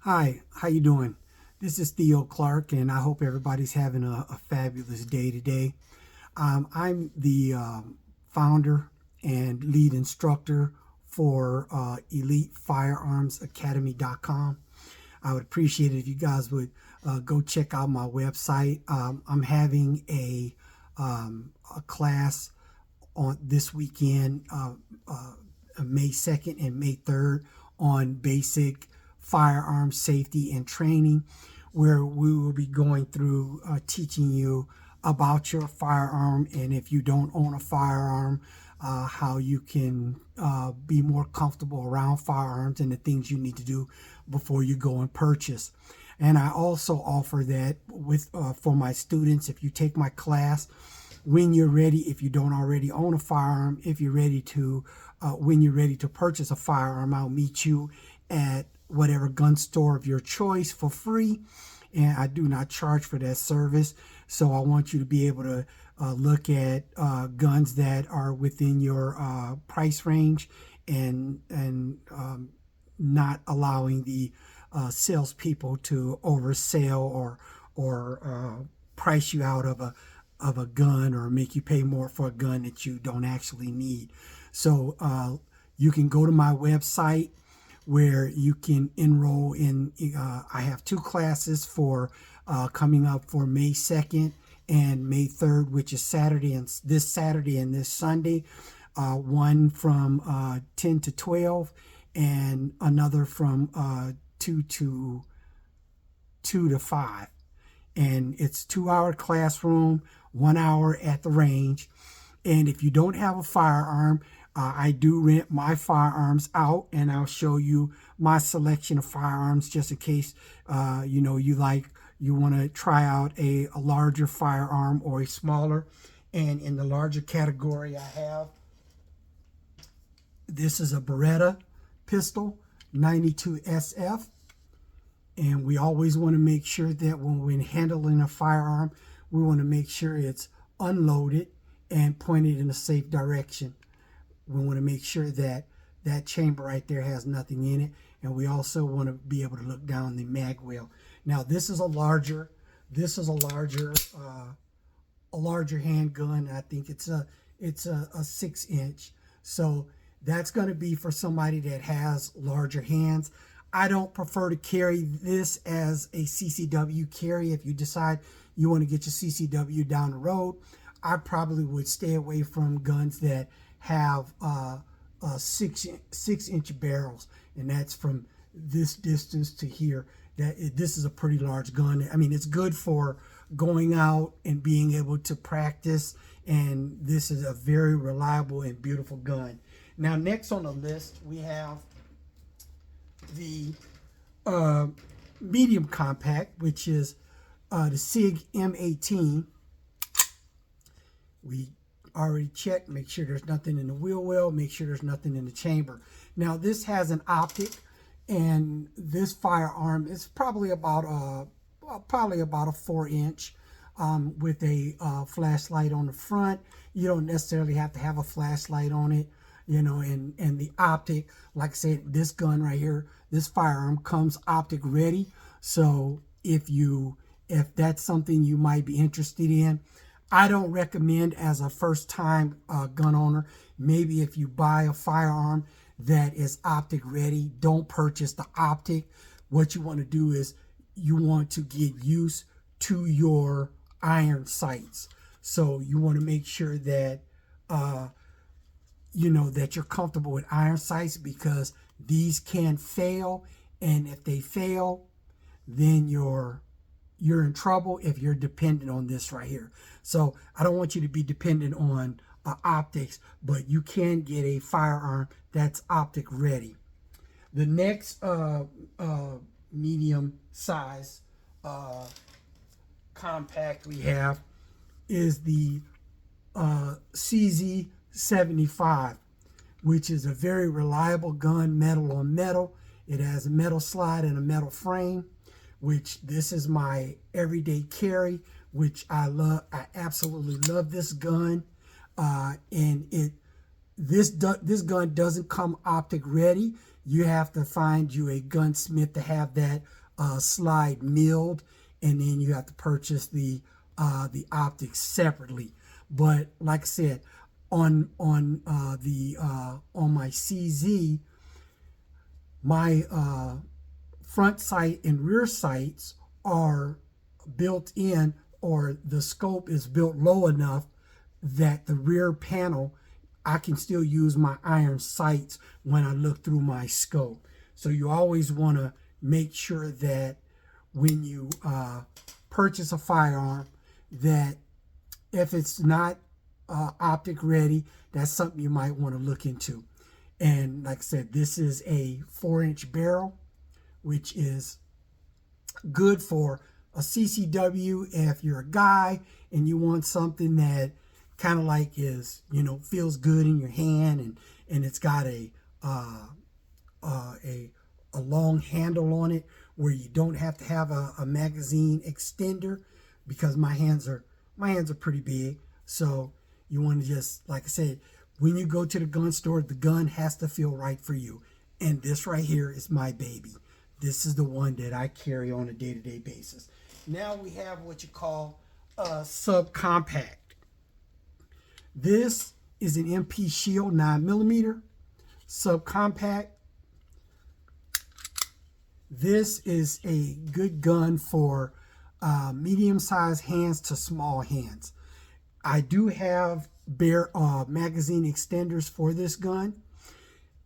Hi, how you doing? This is Theo Clark, and I hope everybody's having a fabulous day today. I'm the founder and lead instructor for EliteFirearmsAcademy.com. I would appreciate it if you guys would go check out my website. I'm having a class on this weekend, May 2nd and May 3rd, on basic firearm safety and training, where we will be going through teaching you about your firearm, and if you don't own a firearm, how you can be more comfortable around firearms and the things you need to do before you go and purchase. And I also offer that with for my students. If you take my class, when you're ready, if you don't already own a firearm, if you're ready to, when you're ready to purchase a firearm, I'll meet you at whatever gun store of your choice for free. And I do not charge for that service. So I want you to be able to look at guns that are within your price range, and not allowing the salespeople to oversell or price you out of a gun, or make you pay more for a gun that you don't actually need. So you can go to my website where you can enroll in. I have two classes for coming up for May 2nd and May 3rd, which is Saturday and this Sunday. One from 10 to 12, and another from 2 to 5. And it's 2 hour classroom, 1 hour at the range. And if you don't have a firearm, I do rent my firearms out, and I'll show you my selection of firearms just in case you want to try out a larger firearm or a smaller. And in the larger category, I have, this is a Beretta pistol, 92 SF. And we always want to make sure that when we're handling a firearm, we want to make sure it's unloaded and pointed in a safe direction. We want to make sure that that chamber right there has nothing in it, and we also want to be able to look down the mag well. Now this is a larger, this is a larger, a larger handgun. I think it's a 6 inch. So that's going to be for somebody that has larger hands. I don't prefer to carry this as a CCW carry. If you decide you want to get your CCW down the road, I probably would stay away from guns that have 6 inch barrels, and that's from this distance to here. This is a pretty large gun. I mean, it's good for going out and being able to practice, and this is a very reliable and beautiful gun. Now, next on the list, we have the medium compact, which is the SIG M18. We already checked, make sure there's nothing in the wheel well, make sure there's nothing in the chamber. Now this has an optic, and this firearm is probably about a 4 inch, with a flashlight on the front. You don't necessarily have to have a flashlight on it, and the optic, like I said, this gun right here, this firearm comes optic ready. So if that's something you might be interested in, I don't recommend as a first time gun owner. Maybe if you buy a firearm that is optic ready, don't purchase the optic. What you want to do is you want to get used to your iron sights. So you want to make sure that that you're comfortable with iron sights, because these can fail, and if they fail, then you're in trouble if you're dependent on this right here. So I don't want you to be dependent on optics, but you can get a firearm that's optic ready. The next medium size compact we have is the CZ75, which is a very reliable gun, metal on metal. It has a metal slide and a metal frame, which this is my everyday carry, which I love. I absolutely love this gun. And this gun doesn't come optic ready. You have to find you a gunsmith to have that slide milled, and then you have to purchase the optics separately. But like I said, on my CZ, my front sight and rear sights are built in, or the scope is built low enough that the rear panel, I can still use my iron sights when I look through my scope. So you always want to make sure that when you purchase a firearm, that if it's not optic ready, that's something you might want to look into. And like I said, this is a 4-inch barrel, which is good for a CCW if you're a guy and you want something that kind of like is, feels good in your hand, and it's got a long handle on it where you don't have to have a magazine extender, because my hands are pretty big. So you want to just, like I said, when you go to the gun store, the gun has to feel right for you. And this right here is my baby. This is the one that I carry on a day-to-day basis. Now we have what you call a subcompact. This is an MP Shield 9mm subcompact. This is a good gun for medium-sized hands to small hands. I do have magazine extenders for this gun.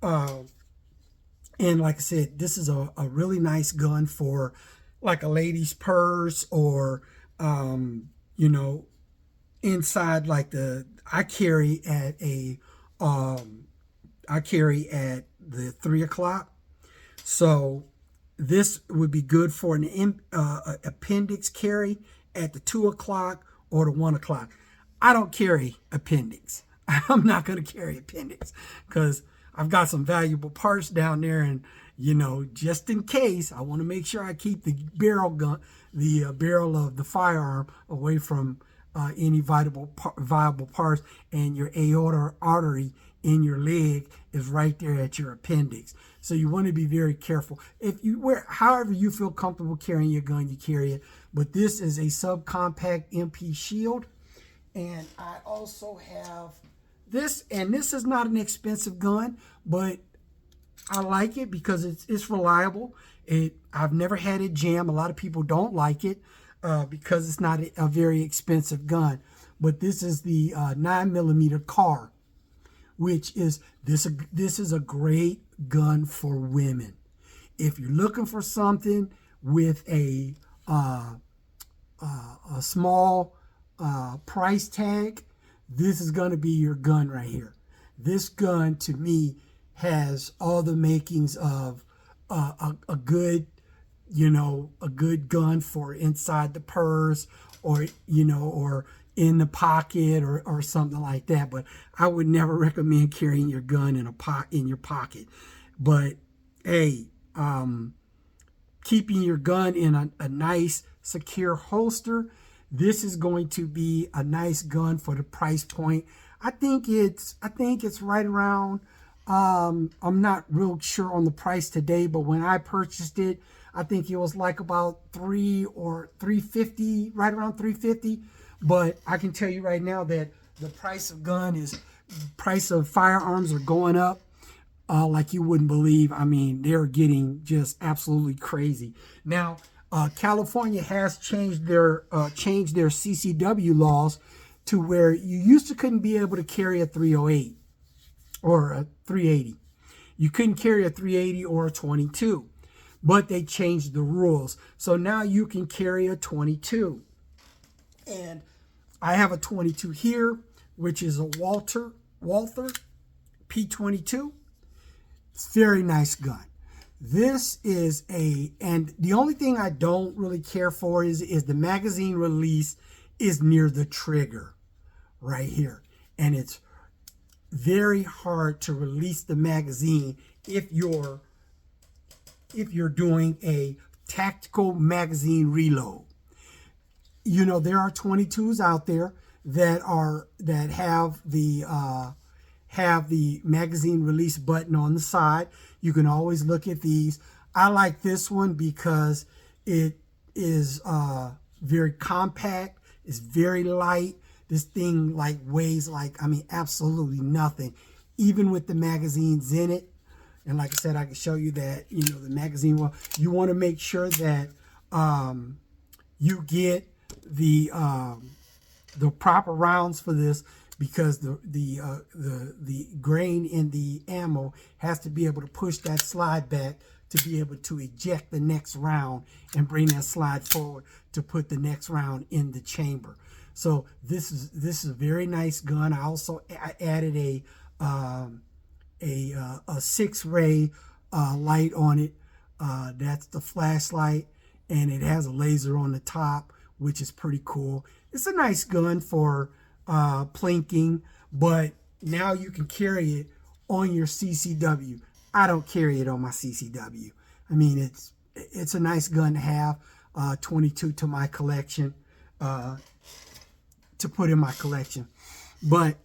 And like I said, this is a really nice gun for like a lady's purse, or, inside, like I carry at the 3 o'clock. So this would be good for an appendix carry at the 2 o'clock or the 1 o'clock. I don't carry appendix. I'm not going to carry appendix because I've got some valuable parts down there, and just in case, I want to make sure I keep the barrel of the firearm away from any viable parts. And your aorta artery in your leg is right there at your appendix. So you want to be very careful. If you however you feel comfortable carrying your gun, you carry it. But this is a subcompact MP Shield. And I also have this, and this is not an expensive gun, but I like it because it's reliable. I've never had it jam. A lot of people don't like it because it's not a very expensive gun. But this is the 9mm Kahr, which is this is a great gun for women. If you're looking for something with a small price tag, this is going to be your gun right here. This gun, to me, has all the makings of a good gun for inside the purse, or in the pocket, or something like that. But I would never recommend carrying your gun in your pocket. But hey, keeping your gun in a nice secure holster, this is going to be a nice gun for the price point. I think it's right around, I'm not real sure on the price today, but when I purchased it, I think it was like about $300 or $350, right around $350. But I can tell you right now that the price of firearms are going up like you wouldn't believe. I mean, they're getting just absolutely crazy. Now, California has changed their CCW laws to where you couldn't be able to carry a 308 or a 380. You couldn't carry a 380 or a 22, but they changed the rules. So now you can carry a 22. And I have a 22 here, which is a Walther P22. It's a very nice gun. This is and the only thing I don't really care for is the magazine release is near the trigger right here. And it's very hard to release the magazine if you're doing a tactical magazine reload. There are 22s out there that have have the magazine release button on the side. You can always look at these. I like this one because it is very compact. It's very light. This thing like weighs like, I mean, absolutely nothing, even with the magazines in it. And like I said, I can show you that, you know, the magazine, well, you want to make sure that you get the proper rounds for this, because the grain in the ammo has to be able to push that slide back to be able to eject the next round and bring that slide forward to put the next round in the chamber. So this is a very nice gun. I added a 6-ray light on it. That's the flashlight, and it has a laser on the top, which is pretty cool. It's a nice gun for plinking, but now you can carry it on your CCW. I don't carry it on my CCW. I mean, it's a nice gun to have. 22 to my collection, to put in my collection. But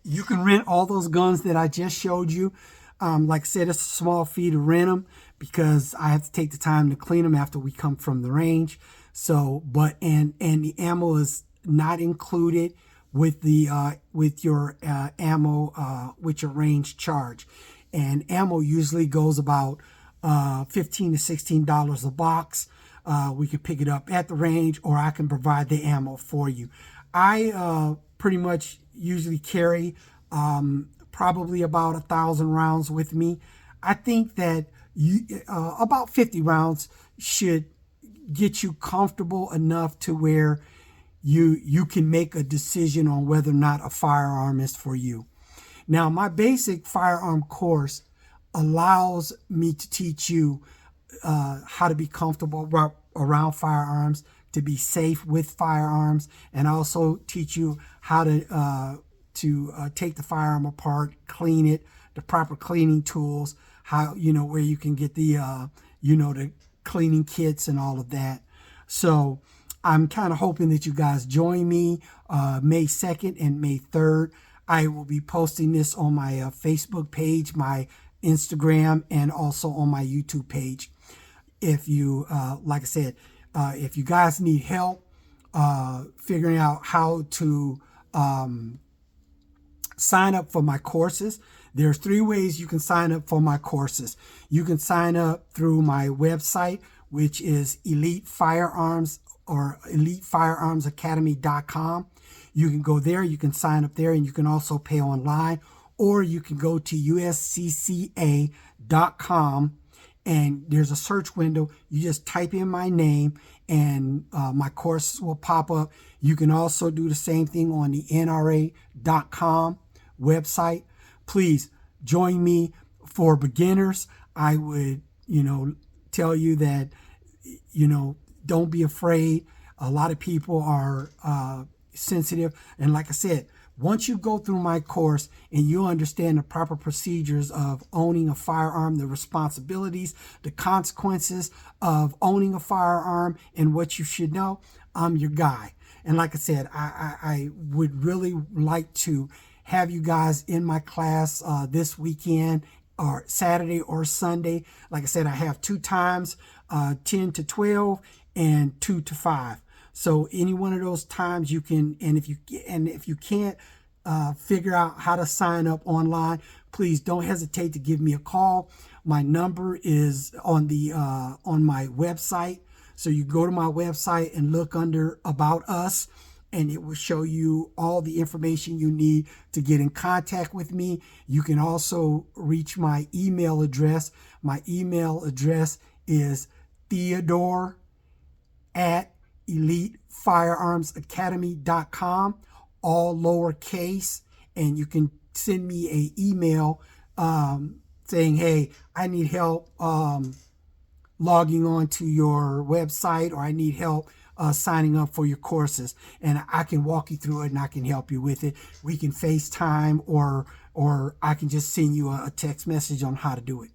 you can rent all those guns that I just showed you. Like I said, it's a small fee to rent them because I have to take the time to clean them after we come from the range. So, but and the ammo is not included with the with your ammo with your range charge. And ammo usually goes about $15 to $16 a box. We can pick it up at the range, or I can provide the ammo for you. I pretty much usually carry probably about 1,000 rounds with me. I think that about 50 rounds should get you comfortable enough to where you can make a decision on whether or not a firearm is for you. Now, my basic firearm course allows me to teach you how to be comfortable around firearms, to be safe with firearms, and also teach you how to take the firearm apart, clean it, the proper cleaning tools, how, you know, where you can get the the cleaning kits and all of that. So I'm kind of hoping that you guys join me May 2nd and May 3rd. I will be posting this on my Facebook page, my Instagram, and also on my YouTube page. If you, like I said, if you guys need help figuring out how to sign up for my courses, there's 3 ways you can sign up for my courses. You can sign up through my website, which is Elite Firearms or EliteFirearmsAcademy.com. You can go there, you can sign up there, and you can also pay online, or you can go to uscca.com, and there's a search window. You just type in my name and my courses will pop up. You can also do the same thing on the NRA.com website. Please join me. For beginners, I would, tell you that, don't be afraid. A lot of people are sensitive. And like I said, once you go through my course and you understand the proper procedures of owning a firearm, the responsibilities, the consequences of owning a firearm, and what you should know, I'm your guy. And like I said, I would really like to have you guys in my class this weekend, or Saturday or Sunday. Like I said, I have 2 times, 10 to 12 and 2 to 5. So any one of those times you can, and if you can't figure out how to sign up online, please don't hesitate to give me a call. My number is on my website. So you go to my website and look under About Us, and it will show you all the information you need to get in contact with me. You can also reach my email address. My email address is theodore@EliteFirearmsAcademy.com, all lowercase, and you can send me an email saying, hey, I need help logging on to your website, or I need help signing up for your courses, and I can walk you through it and I can help you with it. We can FaceTime, or I can just send you a text message on how to do it.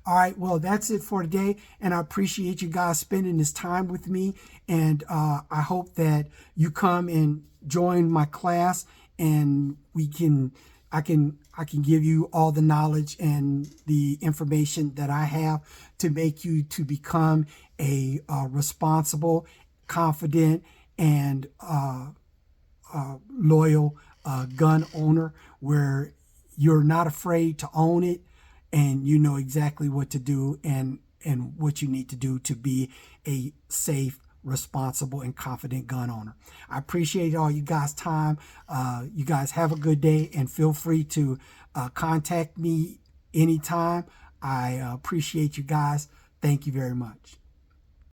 All right, well, that's it for today, and I appreciate you guys spending this time with me, and I hope that you come and join my class, and I can I can give you all the knowledge and the information that I have to make you to become a responsible, confident, and loyal gun owner, where you're not afraid to own it, and you know exactly what to do and what you need to do to be a safe, responsible, and confident gun owner. I appreciate all you guys' time. You guys have a good day, and feel free to contact me anytime. I appreciate you guys. Thank you very much.